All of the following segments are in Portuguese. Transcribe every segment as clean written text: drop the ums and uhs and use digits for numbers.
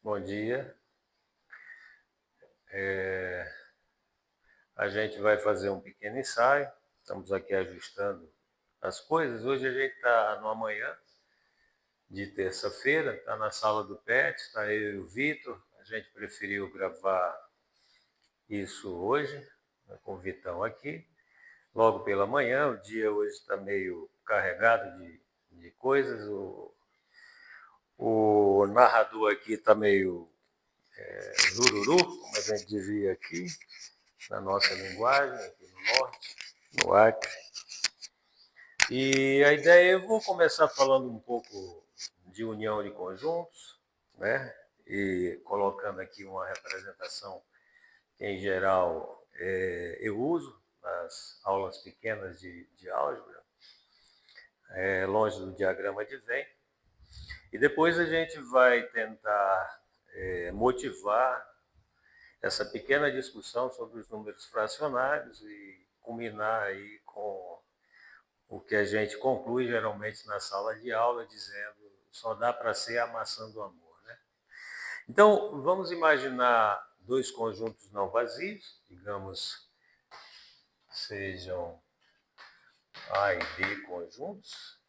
Bom dia. A gente vai fazer um pequeno ensaio. Estamos aqui ajustando as coisas. Hoje a gente está numa manhã de terça-feira, está na sala do PET, está eu e o Vitor. A gente preferiu gravar isso hoje, com o Vitão aqui, logo pela manhã. O dia hoje está meio carregado de coisas. O narrador aqui está meio jururu, como a gente dizia aqui, na nossa linguagem, aqui no norte, no Acre. E a ideia, eu vou começar falando um pouco de união de conjuntos, né? E colocando aqui uma representação que, em geral, eu uso nas aulas pequenas de álgebra, longe do diagrama de Venn. E depois a gente vai tentar motivar essa pequena discussão sobre os números fracionários e culminar aí com o que a gente conclui geralmente na sala de aula, dizendo só dá para ser a maçã do amor. Né? Então, vamos imaginar dois conjuntos não vazios, digamos, sejam A e B conjuntos.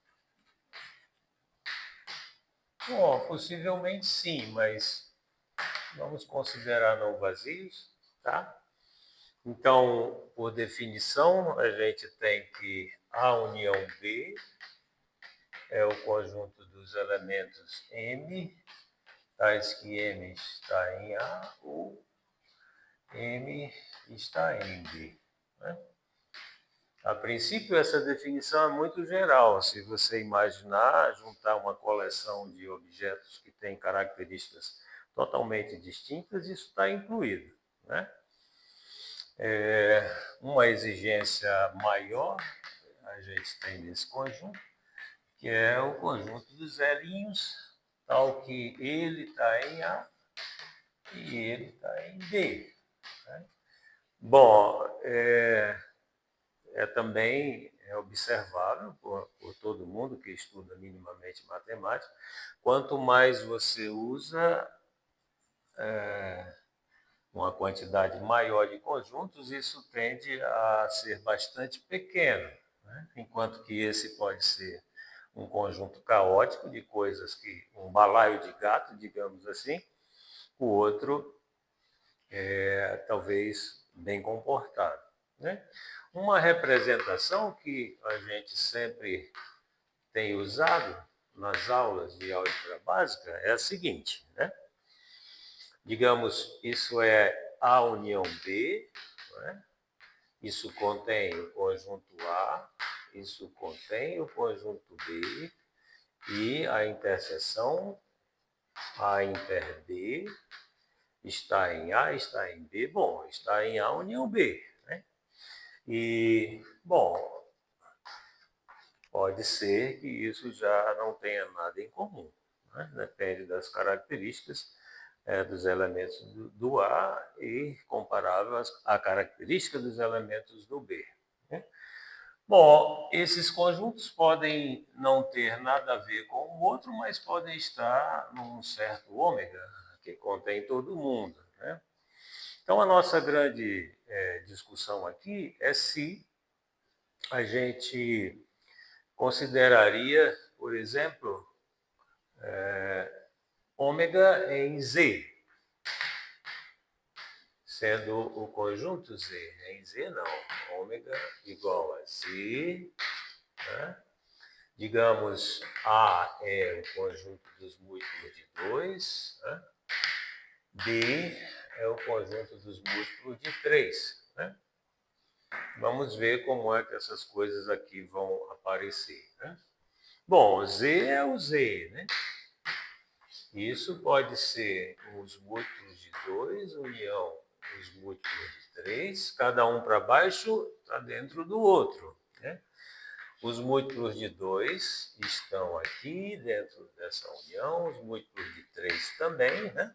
Bom, possivelmente sim, mas vamos considerar não vazios, tá? Então, por definição, a gente tem que A união B é o conjunto dos elementos M, tais que M está em A ou M está em B. Né? A princípio, essa definição é muito geral. Se você imaginar, juntar uma coleção de objetos que têm características totalmente distintas, isso está incluído. Né? Uma exigência maior a gente tem nesse conjunto, que é o conjunto dos zelinhos, tal que ele está em A e ele está em B. Né? Bom, também observável por todo mundo que estuda minimamente matemática, quanto mais você usa uma quantidade maior de conjuntos, isso tende a ser bastante pequeno, né? Enquanto que esse pode ser um conjunto caótico de coisas que um balaio de gato, digamos assim, o outro talvez bem comportado. Né? Uma representação que a gente sempre tem usado nas aulas de álgebra básica é a seguinte, né? Digamos, isso é A união B, né? Isso contém o conjunto A, isso contém o conjunto B, e a interseção A inter B está em A, está em B, bom, está em A união B. Né? E, bom, pode ser que isso já não tenha nada em comum. Né? Depende das características dos elementos do A e comparável à característica dos elementos do B. Né? Bom, esses conjuntos podem não ter nada a ver com o outro, mas podem estar num certo ômega, que contém todo mundo. Né? Então, a nossa grande discussão aqui é se a gente consideraria, por exemplo, ômega em Z, sendo o conjunto Z. Em Z, não. Ômega igual a Z. Né? Digamos, A é o conjunto dos múltiplos de 2. Né? B é o conjunto dos múltiplos de 3. Né? Vamos ver como é que essas coisas aqui vão aparecer. Né? Bom, Z é o Z, né? Isso pode ser os múltiplos de 2, união os múltiplos de 3, cada um para baixo está dentro do outro. Né? Os múltiplos de 2 estão aqui dentro dessa união, os múltiplos de 3 também, né?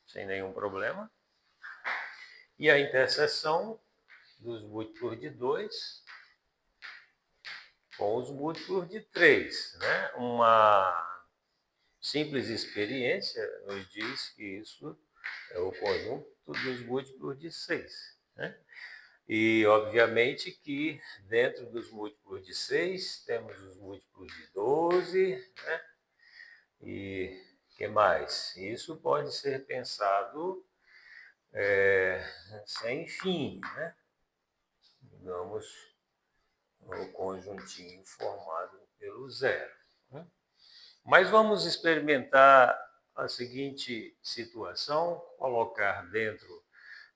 Sem nenhum problema. E a interseção dos múltiplos de 2 com os múltiplos de 3. Né? Uma simples experiência nos diz que isso é o conjunto dos múltiplos de 6. Né? E, obviamente, que dentro dos múltiplos de 6 temos os múltiplos de 12, né? E que mais? Isso pode ser pensado sem fim, né? Digamos, o conjuntinho formado pelo zero. Né? Mas vamos experimentar a seguinte situação, colocar dentro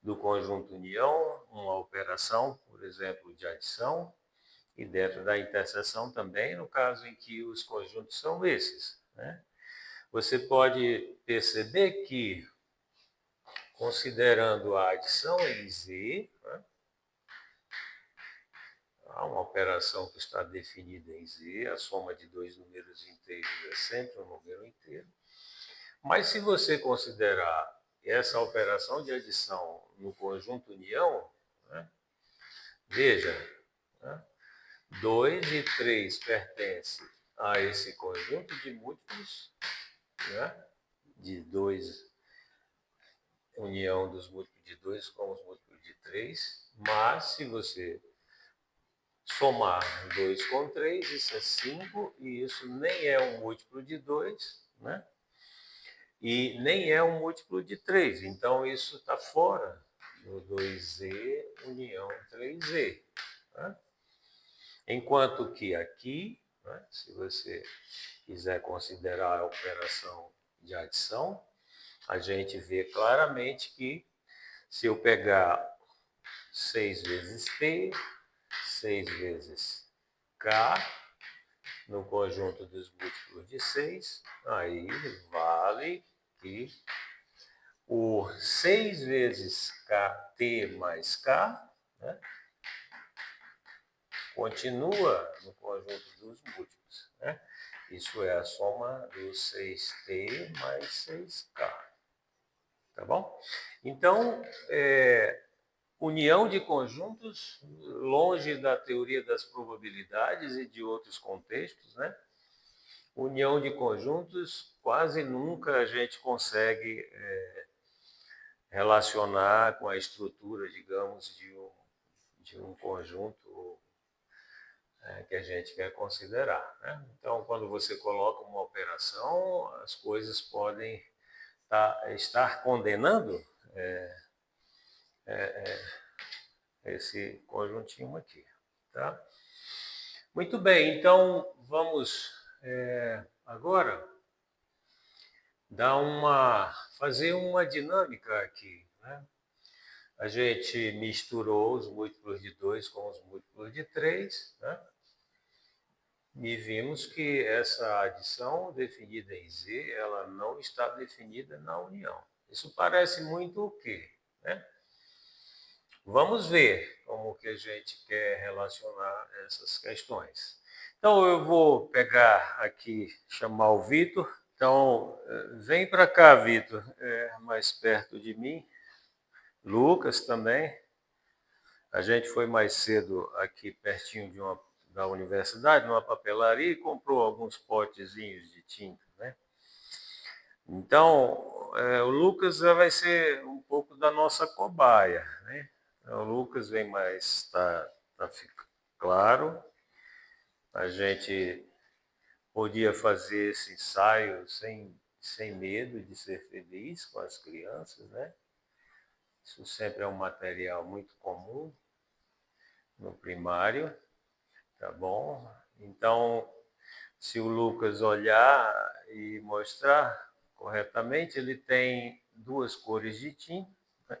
do conjunto união uma operação, por exemplo, de adição, e dentro da interseção também, no caso em que os conjuntos são esses. Né? Você pode perceber que, considerando a adição em Z, né? Há uma operação que está definida em Z, a soma de dois números inteiros é sempre um número inteiro. Mas se você considerar essa operação de adição no conjunto união, né? Veja, né? 2 e 3 pertencem a esse conjunto de múltiplos, né? De 2, união dos múltiplos de 2 com os múltiplos de 3, mas se você somar 2 com 3, isso é 5, e isso nem é um múltiplo de 2, né? E nem é um múltiplo de 3, então isso está fora do 2z união 3z. Né? Enquanto que aqui, né, se você quiser considerar a operação de adição, a gente vê claramente que se eu pegar 6 vezes P, 6 vezes K, no conjunto dos múltiplos de 6, aí vale que o 6 vezes KT mais K, né, continua no conjunto dos múltiplos. Né? Isso é a soma do 6T mais 6K. Tá bom? Então, união de conjuntos, longe da teoria das probabilidades e de outros contextos, né? União de conjuntos, quase nunca a gente consegue relacionar com a estrutura, digamos, de um conjunto que a gente quer considerar. Né? Então, quando você coloca uma operação, as coisas podem estar condenando esse conjuntinho aqui. Tá? Muito bem, então vamos agora fazer uma dinâmica aqui. Né? A gente misturou os múltiplos de 2 com os múltiplos de 3, né? E vimos que essa adição definida em Z, ela não está definida na união. Isso parece muito o quê? Né? Vamos ver como que a gente quer relacionar essas questões. Então, eu vou pegar aqui, chamar o Vitor. Então, vem para cá, Vitor, mais perto de mim. Lucas também. A gente foi mais cedo aqui pertinho da universidade, numa papelaria, e comprou alguns potezinhos de tinta. Né? Então, o Lucas vai ser um pouco da nossa cobaia. Né? O Lucas vem mais, tá claro. A gente podia fazer esse ensaio sem medo de ser feliz com as crianças, né? Isso sempre é um material muito comum no primário, tá bom? Então, se o Lucas olhar e mostrar corretamente, ele tem duas cores de tinta. Né?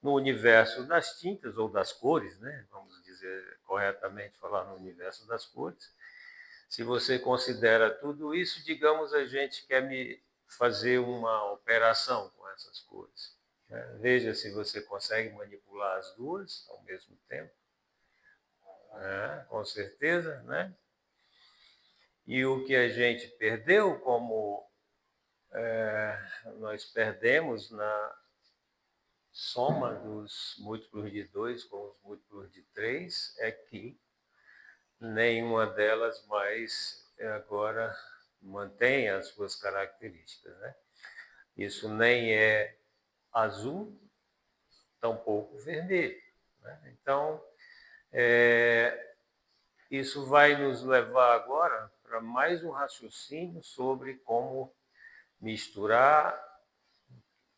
No universo das tintas, ou das cores, né? Vamos dizer corretamente, falar no universo das cores. Se você considera tudo isso, digamos, a gente quer fazer uma operação com essas cores. Né? Veja se você consegue manipular as duas ao mesmo tempo. Com certeza, né? E o que a gente perdeu, como nós perdemos na soma dos múltiplos de 2 com os múltiplos de 3, é que nenhuma delas mais agora mantém as suas características, né? Isso nem é azul, tampouco vermelho, né? Então, isso vai nos levar agora para mais um raciocínio sobre como misturar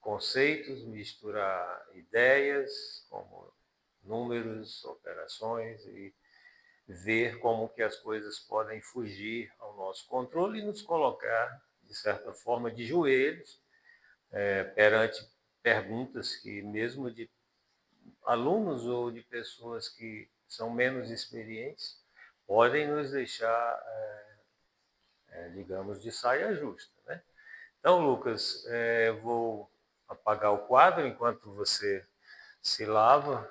conceitos, misturar ideias, como números, operações, e ver como que as coisas podem fugir ao nosso controle e nos colocar, de certa forma, de joelhos perante perguntas que, mesmo de alunos ou de pessoas que são menos experientes, podem nos deixar, digamos, de saia justa, né? Então, Lucas, vou apagar o quadro enquanto você se lava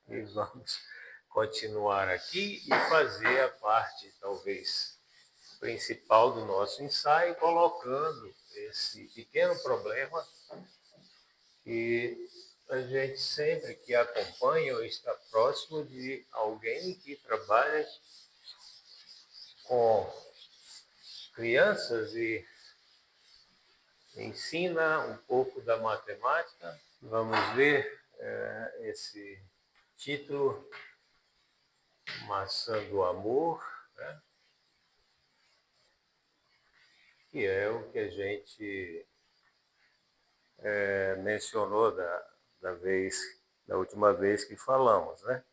e vamos continuar aqui e fazer a parte, talvez, principal do nosso ensaio, colocando esse pequeno problema que a gente sempre que acompanha ou está próximo de alguém que trabalha com crianças e ensina um pouco da matemática. Vamos ver esse título, Maçã do Amor, né? Que é o que a gente mencionou da última vez que falamos, né?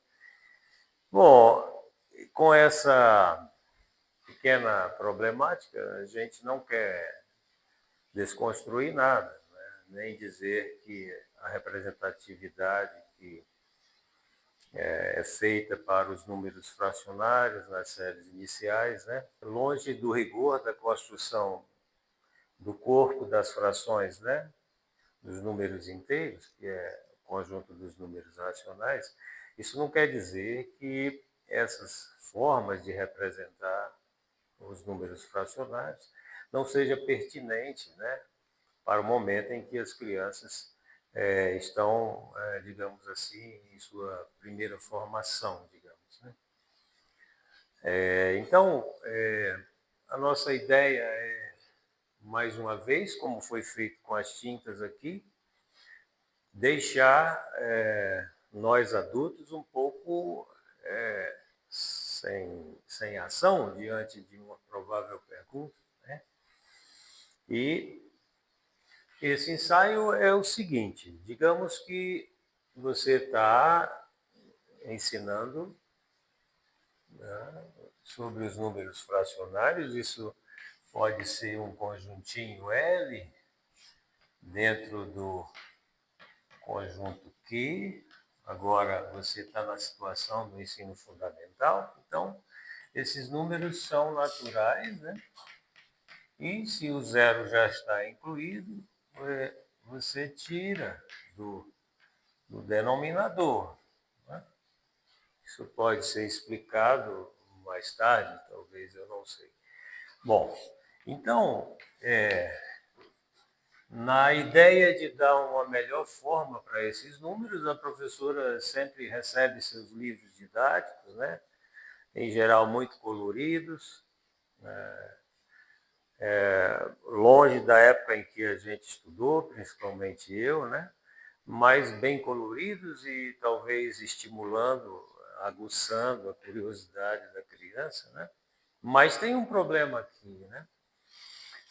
Bom, com essa pequena problemática, a gente não quer desconstruir nada, né? Nem dizer que a representatividade que é feita para os números fracionários nas séries iniciais, né? Longe do rigor da construção do corpo das frações, né? Dos números inteiros, que é o conjunto dos números racionais, isso não quer dizer que essas formas de representar os números fracionários não seja pertinente, né, para o momento em que as crianças estão, digamos assim, em sua primeira formação, digamos, né? Então, a nossa ideia é, mais uma vez, como foi feito com as tintas aqui, deixar nós adultos um pouco sem ação diante de uma provável pergunta, né? E esse ensaio é o seguinte: digamos que você está ensinando, né, sobre os números fracionários. Isso pode ser um conjuntinho L dentro do conjunto Q. Agora você está na situação do ensino fundamental, então esses números são naturais, né? E se o zero já está incluído, você tira do denominador, né? Isso pode ser explicado mais tarde, talvez, eu não sei. Bom, então, na ideia de dar uma melhor forma para esses números, a professora sempre recebe seus livros didáticos, né? Em geral muito coloridos, longe da época em que a gente estudou, principalmente eu, né? Mas bem coloridos e talvez estimulando, aguçando a curiosidade da criança, né? Mas tem um problema aqui, né?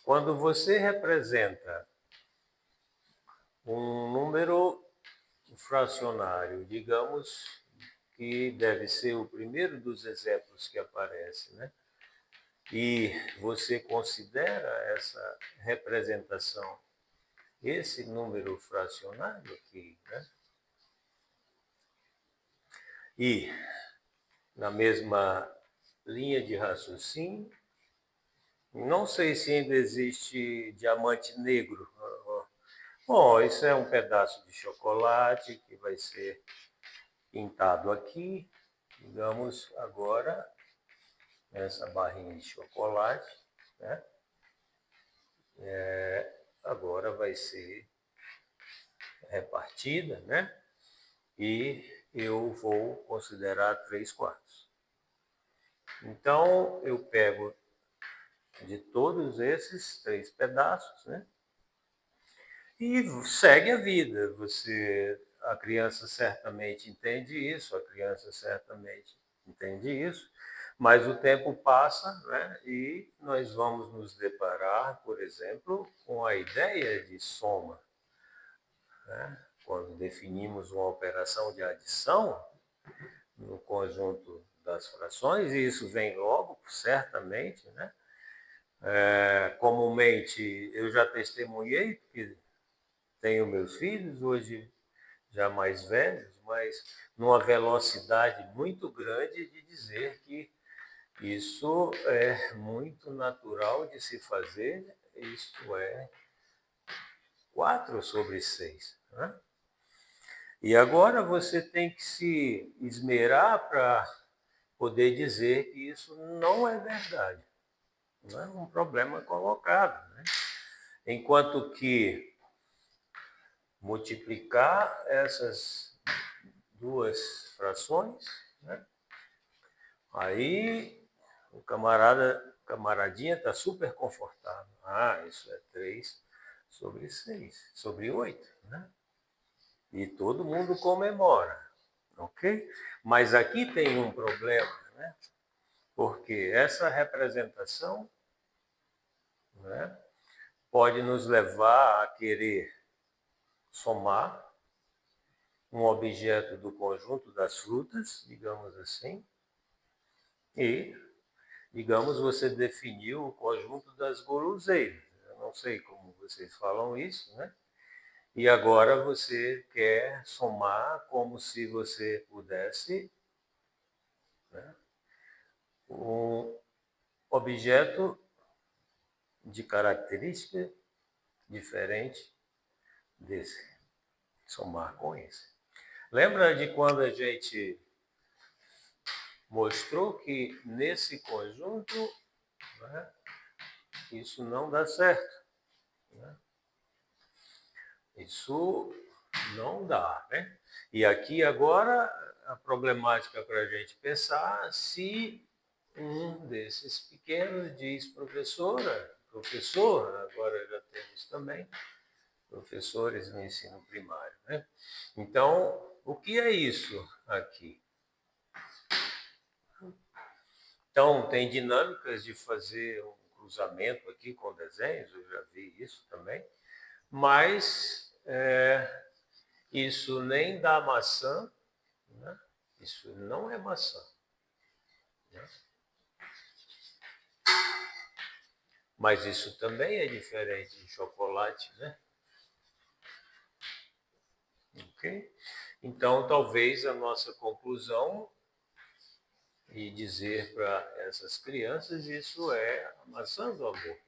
Quando você representa um número fracionário, digamos que deve ser o primeiro dos exemplos que aparece, né? E você considera essa representação, esse número fracionário aqui, né? E, na mesma linha de raciocínio, não sei se ainda existe diamante negro. Bom, isso é um pedaço de chocolate que vai ser pintado aqui. Digamos, agora, essa barrinha de chocolate, né? Agora vai ser repartida, né? E eu vou considerar 3/4. Então, eu pego de todos esses 3 pedaços, né? E segue a vida. A criança certamente entende isso, a criança certamente entende isso, mas o tempo passa, né? E nós vamos nos deparar, por exemplo, com a ideia de soma, né? Quando definimos uma operação de adição no conjunto das frações, e isso vem logo, certamente, né? Comumente, eu já testemunhei, porque tenho meus filhos, hoje já mais velhos, mas numa velocidade muito grande de dizer que isso é muito natural de se fazer, isto é 4/6. Né? E agora você tem que se esmerar para poder dizer que isso não é verdade. Não é um problema colocado. Né? Enquanto que multiplicar essas duas frações, né? Aí o camaradinha está super confortável. Ah, isso é 3/6, sobre 8, né? E todo mundo comemora, ok? Mas aqui tem um problema, né? Porque essa representação, né, pode nos levar a querer somar um objeto do conjunto das frutas, digamos assim, e, digamos, você definiu o conjunto das guloseimas. Eu não sei como vocês falam isso, né? E agora você quer somar como se você pudesse, né, um objeto de característica diferente desse. Somar com esse. Lembra de quando a gente mostrou que nesse conjunto, né, isso não dá certo. Né? Isso não dá. Né? E aqui agora a problemática para a gente pensar se um desses pequenos diz professora, professor, agora já temos também professores no ensino primário. Né? Então, o que é isso aqui? Então, tem dinâmicas de fazer um cruzamento aqui com desenhos, eu já vi isso também, mas isso nem dá maçã, né? Isso não é maçã. Né? Mas isso também é diferente de chocolate, né? Ok? Então, talvez a nossa conclusão e dizer para essas crianças isso é a maçã do amor.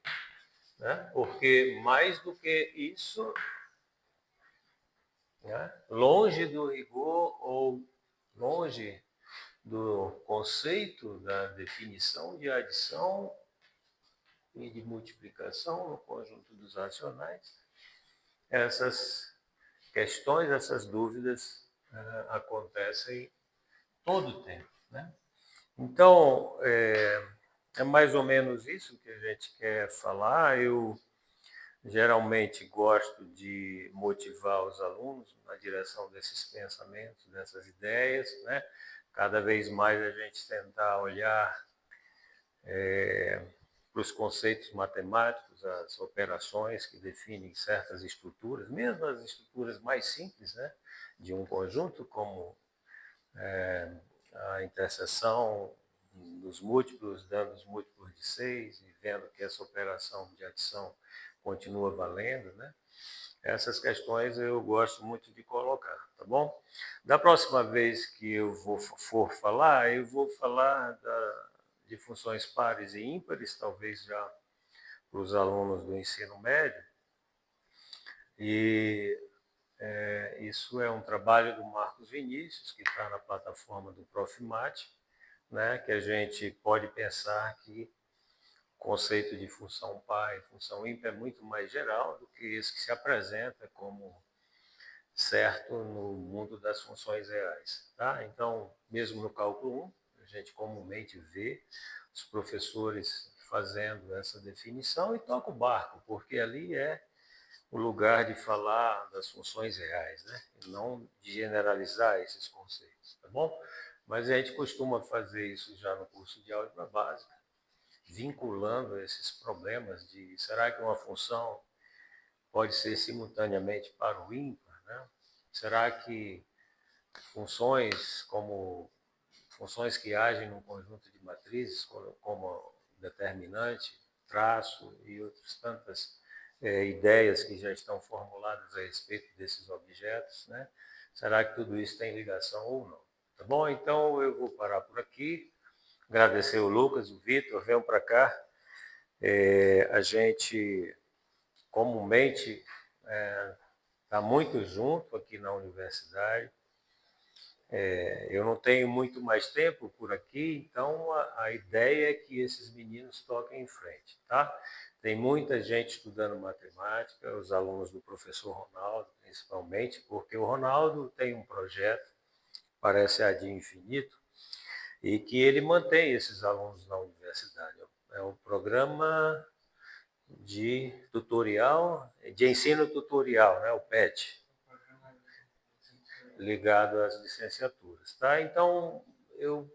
Né? Porque mais do que isso, né? Longe do rigor ou longe do conceito da definição de adição e de multiplicação no conjunto dos racionais, essas questões, essas dúvidas acontecem todo o tempo. Né? Então, é mais ou menos isso que a gente quer falar. Eu geralmente gosto de motivar os alunos na direção desses pensamentos, dessas ideias, né? Cada vez mais a gente tentar olhar para os conceitos matemáticos, as operações que definem certas estruturas, mesmo as estruturas mais simples, né, de um conjunto, como a interseção dos múltiplos, dando os múltiplos de 6 e vendo que essa operação de adição continua valendo, né? Essas questões eu gosto muito de colocar, tá bom? Da próxima vez que eu for falar, eu vou falar de funções pares e ímpares, talvez já para os alunos do ensino médio. E isso é um trabalho do Marcos Vinícius, que está na plataforma do Profimate, né, que a gente pode pensar que o conceito de função par e função ímpar é muito mais geral do que esse que se apresenta como certo no mundo das funções reais. Tá? Então, mesmo no cálculo 1, a gente comumente vê os professores fazendo essa definição e toca o barco, porque ali é o lugar de falar das funções reais, né? E não de generalizar esses conceitos, tá bom? Mas a gente costuma fazer isso já no curso de álgebra básica, vinculando esses problemas de será que uma função pode ser simultaneamente para o ímpar, né? Será que funções como funções que agem num conjunto de matrizes, como determinante, traço e outras tantas ideias que já estão formuladas a respeito desses objetos, né? Será que tudo isso tem ligação ou não? Tá bom? Então eu vou parar por aqui. Agradecer o Lucas, o Vitor, venham para cá. A gente comumente está muito junto aqui na universidade. Eu não tenho muito mais tempo por aqui, então a ideia é que esses meninos toquem em frente, tá? Tem muita gente estudando matemática, os alunos do professor Ronaldo, principalmente, porque o Ronaldo tem um projeto, parece a de infinito, e que ele mantém esses alunos na universidade. É um programa de tutorial, de ensino tutorial, né, o PET, ligado às licenciaturas, tá? Então, eu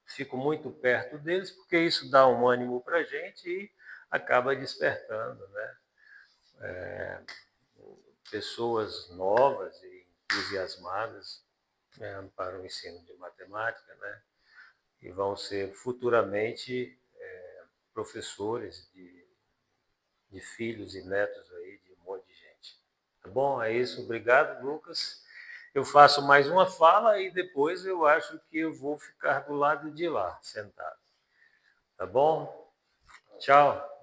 fico muito perto deles porque isso dá um ânimo para a gente e acaba despertando, né? Pessoas novas e entusiasmadas, né, para o ensino de matemática, né? E vão ser futuramente professores de filhos e netos aí de um monte de gente. Tá bom? É isso. Obrigado, Lucas. Eu faço mais uma fala e depois eu acho que eu vou ficar do lado de lá, sentado. Tá bom? Tchau.